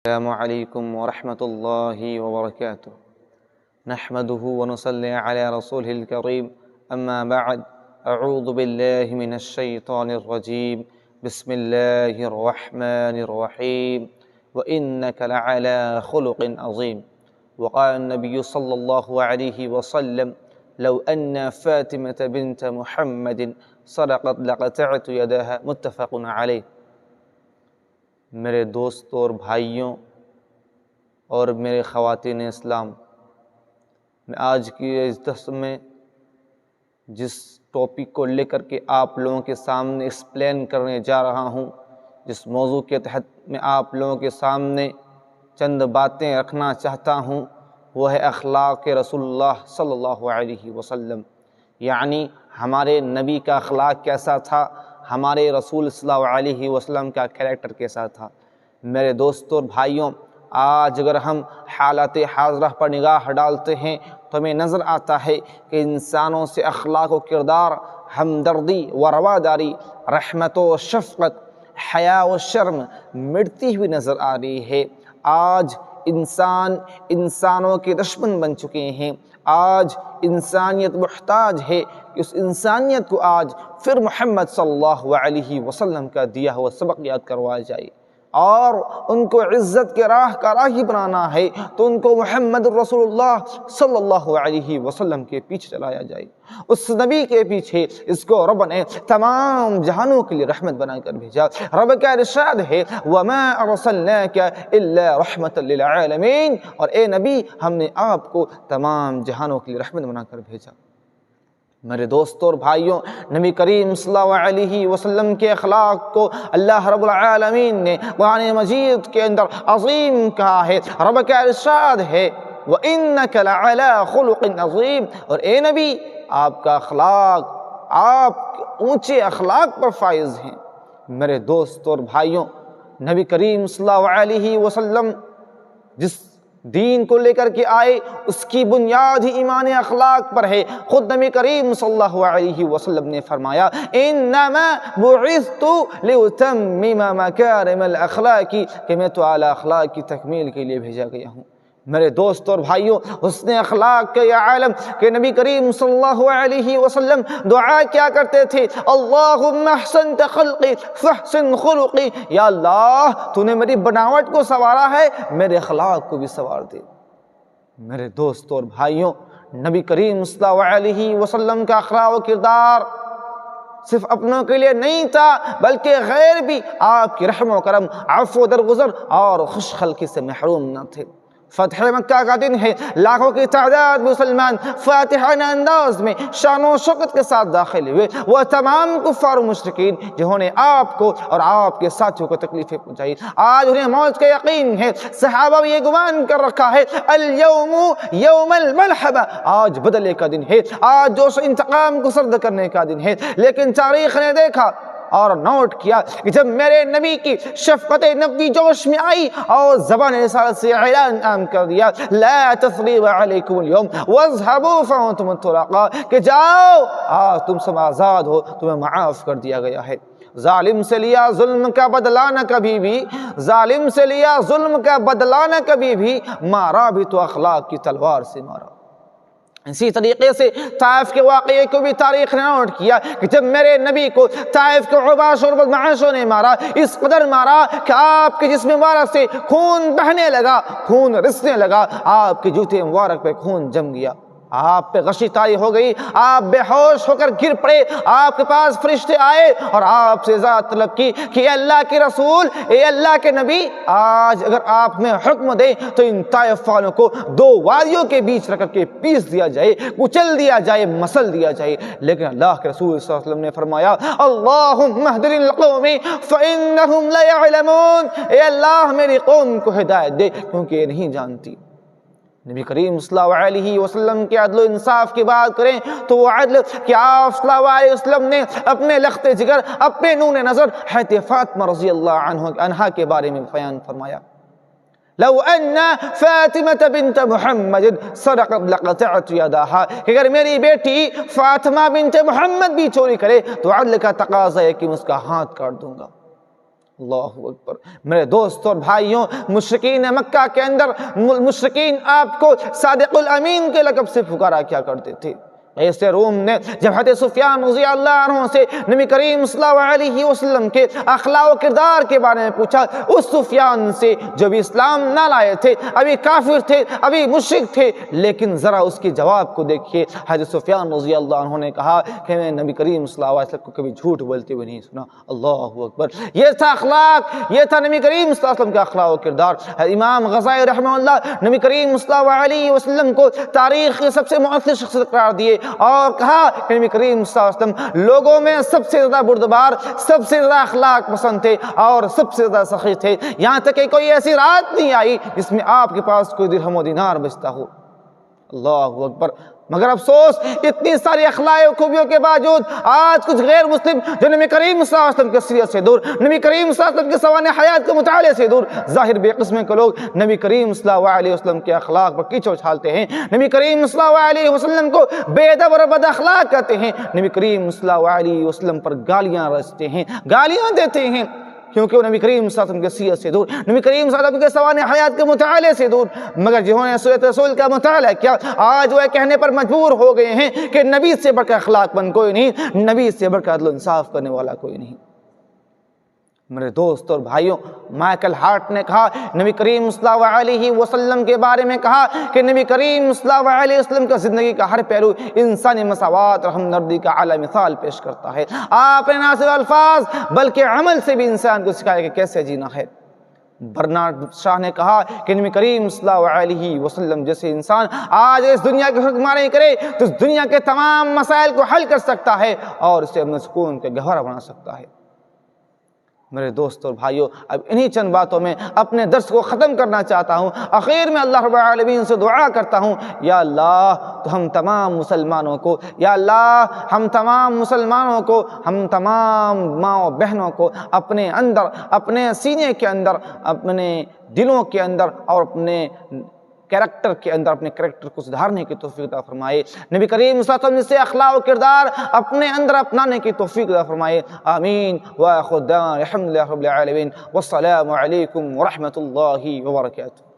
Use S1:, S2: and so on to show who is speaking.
S1: السلام علیکم ورحمۃ اللہ وبرکاتہ نحمده ونصلی علی رسوله الکریم اما بعد اعوذ باللہ من الشیطان الرجیم بسم اللہ الرحمن الرحیم وإنک لعلی خلق عظیم وقال النبی صلی اللہ علیہ وسلم لو ان فاطمة بنت محمد صدقت لقطعت یدها متفق علیہ۔ میرے دوستوں اور بھائیوں اور میرے خواتین اسلام، میں آج کی اس درس میں جس ٹاپک کو لے کر کے آپ لوگوں کے سامنے ایکسپلین کرنے جا رہا ہوں، جس موضوع کے تحت میں آپ لوگوں کے سامنے چند باتیں رکھنا چاہتا ہوں، وہ ہے اخلاق رسول اللہ صلی اللہ علیہ وسلم، یعنی ہمارے نبی کا اخلاق کیسا تھا، ہمارے رسول صلی اللہ علیہ وسلم کا کریکٹر کیسا تھا۔ میرے دوستوں اور بھائیوں، آج اگر ہم حالات حاضرہ پر نگاہ ڈالتے ہیں تو ہمیں نظر آتا ہے کہ انسانوں سے اخلاق و کردار، ہمدردی و رواداری، رحمت و شفقت، حیا و شرم مٹتی ہوئی نظر آ رہی ہے۔ آج انسانوں کے دشمن بن چکے ہیں۔ آج انسانیت محتاج ہے کہ اس انسانیت کو آج پھر محمد صلی اللہ علیہ وسلم کا دیا ہوا سبق یاد کروایا جائے، اور ان کو عزت کے راہ کا راہی بنانا ہے تو ان کو محمد رسول اللہ صلی اللہ علیہ وسلم کے پیچھے چلایا جائے، اس نبی کے پیچھے۔ اس کو رب نے تمام جہانوں کے لیے رحمت بنا کر بھیجا۔ رب کا ارشاد ہے وَمَا أَرْسَلْنَاكَ إِلَّا رَحْمَةً لِّلْعَالَمِينَ، اور اے نبی ہم نے آپ کو تمام جہانوں کے لیے رحمت بنا کر بھیجا۔ میرے دوستوں اور بھائیوں، نبی کریم صلی اللہ علیہ وسلم کے اخلاق کو اللہ رب العالمین نے قرآن مجید کے اندر عظیم کہا ہے۔ رب کا ارشاد ہے وَإِنَّكَ لَعَلَىٰ خُلُقٍ عَظِيمٍ، اور اے نبی آپ کا اخلاق، آپ اونچے اخلاق پر فائز ہیں۔ میرے دوستوں اور بھائیوں، نبی کریم صلی اللہ علیہ وسلم جس دین کو لے کر کے آئے اس کی بنیاد ہی ایمان اخلاق پر ہے۔ خود نبی کریم صلی اللہ علیہ وسلم نے فرمایا انما بعثت لاتمم مکارم الاخلاق، کہ میں تو اعلیٰ اخلاق کی تکمیل کے لیے بھیجا گیا ہوں۔ میرے دوستوں اور بھائیوں، حسن اخلاق کے یہ عالم کہ نبی کریم صلی اللہ علیہ وسلم دعا کیا کرتے تھے اللہم احسنت خلقی فاحسن خلقی، یا اللہ تو نے میری بناوٹ کو سنوارا ہے، میرے اخلاق کو بھی سنوار دے۔ میرے دوستوں اور بھائیوں، نبی کریم صلی اللہ علیہ وسلم کا اخلاق و کردار صرف اپنوں کے لیے نہیں تھا بلکہ غیر بھی آپ کی رحم و کرم، عفو و درگزر اور خوش خلقی سے محروم نہ تھے۔ فتح مکہ کا دن ہے، لاکھوں کی تعداد مسلمان فاتحانہ انداز میں شان و شوکت کے ساتھ داخل ہوئے۔ وہ تمام کفار و مشرکین جنہوں نے آپ کو اور آپ کے ساتھیوں کو تکلیفیں پہنچائی، آج انہیں موت کا یقین ہے۔ صحابہ بھی یہ گمان کر رکھا ہے اليوم یوم الملحمہ، آج بدلے کا دن ہے، آج جوش و انتقام کو سرد کرنے کا دن ہے۔ لیکن تاریخ نے دیکھا اور نوٹ کیا کہ جب میرے نبی کی شفقت نبوی جوش میں آئی اور زبان رسالت سے اعلان عام کر دیا لا تثریب علیکم اليوم واذهبوا فانتم الطلقاء، کہ جاؤ آج تم سب آزاد ہو، تمہیں معاف کر دیا گیا ہے۔ ظالم سے لیا ظلم کا بدلہ نہ کبھی بھی، ظالم سے لیا ظلم کا بدلہ نہ کبھی بھی، مارا بھی تو اخلاق کی تلوار سے مارا۔ اسی طریقے سے طائف کے واقعے کو بھی تاریخ نے نوٹ کیا کہ جب میرے نبی کو طائف کے عباش اور بدمعاشوں نے مارا، اس قدر مارا کہ آپ کے جسم مبارک سے خون بہنے لگا، خون رسنے لگا، آپ کے جوتے مبارک پہ خون جم گیا، آپ پہ غشی طاری ہو گئی، آپ بے ہوش ہو کر گر پڑے۔ آپ کے پاس فرشتے آئے اور آپ سے اجازت طلب کی کہ اے اللہ کے رسول، اے اللہ کے نبی، آج اگر آپ میں حکم دیں تو ان طائف والوں کو دو وادیوں کے بیچ رکھ کے پیس دیا جائے، کچل دیا جائے، مسل دیا جائے۔ لیکن اللہ کے رسول صلی اللہ علیہ وسلم نے فرمایا اللہم اہدنی القوم فانہم لا یعلمون، اے اللہ میری قوم کو ہدایت دے کیونکہ یہ نہیں جانتی۔ نبی کریم صلی اللہ علیہ وسلم کے عدل و انصاف کی بات کریں تو وہ عدل کہ آپ صلی اللہ علیہ وسلم نے اپنے لخت جگر، اپنے نور نظر حضرت فاطمہ رضی اللہ عنہا کے بارے میں بیان فرمایا لو ان فاطمة بنت محمد سرقت لقطعت يدها، کہ اگر میری بیٹی فاطمہ بنت محمد بھی چوری کرے تو عدل کا تقاضا ہے کہ میں اس کا ہاتھ کاٹ دوں گا۔ اللہ اکبر۔ میرے دوستوں اور بھائیوں، مشرکین مکہ کے اندر مشرکین آپ کو صادق الامین کے لقب سے پکارا کیا کرتے تھے۔ ایسے روم نے جب حضرت سفیان رضی اللہ عنہ سے نبی کریم صلی اللہ علیہ وسلم کے اخلاق و کردار کے بارے میں پوچھا، اس سفیان سے جو بھی اسلام نہ لائے تھے، ابھی کافر تھے، ابھی مشرک تھے، لیکن ذرا اس کے جواب کو دیکھیے۔ حضرت سفیان رضی اللہ عنہ نے کہا کہ میں نبی کریم صلی اللہ علیہ وسلم کو کبھی جھوٹ بولتے ہوئے نہیں سنا۔ اللہ اکبر۔ یہ تھا اخلاق، یہ تھا نبی کریم صلی اللہ علیہ وسلم کا اخلاق و کردار۔ امام غزالی رحمہ اللہ نبی کریم صلی اللہ علیہ وسلم کو تاریخ کی سب سے مؤثر شخصیت قرار دیے اور کہا کہ نبی کریم صلی اللہ علیہ وسلم لوگوں میں سب سے زیادہ بردبار، سب سے زیادہ اخلاق پسند تھے اور سب سے زیادہ سخی تھے، یہاں تک کہ کوئی ایسی رات نہیں آئی جس میں آپ کے پاس کوئی درہم و دینار بچتا ہو۔ اللہ اکبر۔ مگر افسوس، اتنی ساری اخلاق و خوبیوں کے باوجود آج کچھ غیر مسلم جو نبی کریم صلی اللہ علیہ وسلم کے سیرت سے دور، نبی کریم صلی اللہ علیہ وسلم کے سوانح حیات کے مطالعے سے دور، ظاہر بے قسمیں کے لوگ نبی کریم صلی اللہ علیہ وسلم کے اخلاق پر کیچڑ اچھالتے ہیں، نبی کریم صلی اللہ علیہ وسلم کو بے ادب اور بد اخلاق کہتے ہیں، نبی کریم صلی اللہ علیہ وسلم پر گالیاں رستے ہیں، گالیاں دیتے ہیں، کیونکہ وہ نبی کریم صلی اللہ علیہ وسلم کے سیرت سے دور، نبی کریم صلی اللہ علیہ وسلم کے سوانح حیات کے مطالعے سے دور۔ مگر جنہوں نے سیرت رسول کا مطالعہ کیا، آج وہ کہنے پر مجبور ہو گئے ہیں کہ نبی سے بڑھ کر اخلاق مند کوئی نہیں، نبی سے بڑھ کر عدل و انصاف کرنے والا کوئی نہیں۔ میرے دوست اور بھائیوں، مائیکل ہارٹ نے کہا، نبی کریم صلی اللہ علیہ وسلم کے بارے میں کہا کہ نبی کریم صلی اللہ علیہ وسلم کا زندگی کا ہر پہلو انسانی مساوات اور ہمدردی کا اعلیٰ مثال پیش کرتا ہے۔ آپ نے نہ صرف الفاظ بلکہ عمل سے بھی انسان کو سکھایا کہ کیسے جینا ہے۔ برنارڈ شاہ نے کہا کہ نبی کریم صلی اللہ علیہ وسلم جیسے انسان آج اس دنیا کی حکمرانی کرے تو اس دنیا کے تمام مسائل کو حل کر سکتا ہے اور اسے امن سکون کا گہوارہ بنا سکتا ہے۔ میرے دوست اور بھائیوں، اب انہی چند باتوں میں اپنے درس کو ختم کرنا چاہتا ہوں۔ آخر میں اللہ رب العالمین سے دعا کرتا ہوں، یا اللہ تو ہم تمام مسلمانوں کو، یا اللہ ہم تمام مسلمانوں کو، ہم تمام ماں و بہنوں کو اپنے اندر، اپنے سینے کے اندر، اپنے دلوں کے اندر اور اپنے کریکٹر کے اندر اپنے کریکٹر کو سدھارنے کی توفیق عطا فرمائے۔ نبی کریم صلی اللہ علیہ وسلم سے اخلاق و کردار اپنے اندر اپنانے کی توفیق عطا فرمائے۔ آمین۔ وآخر دعوانا الحمد للہ رب العالمین، والسلام علیکم ورحمۃ اللہ وبرکاتہ۔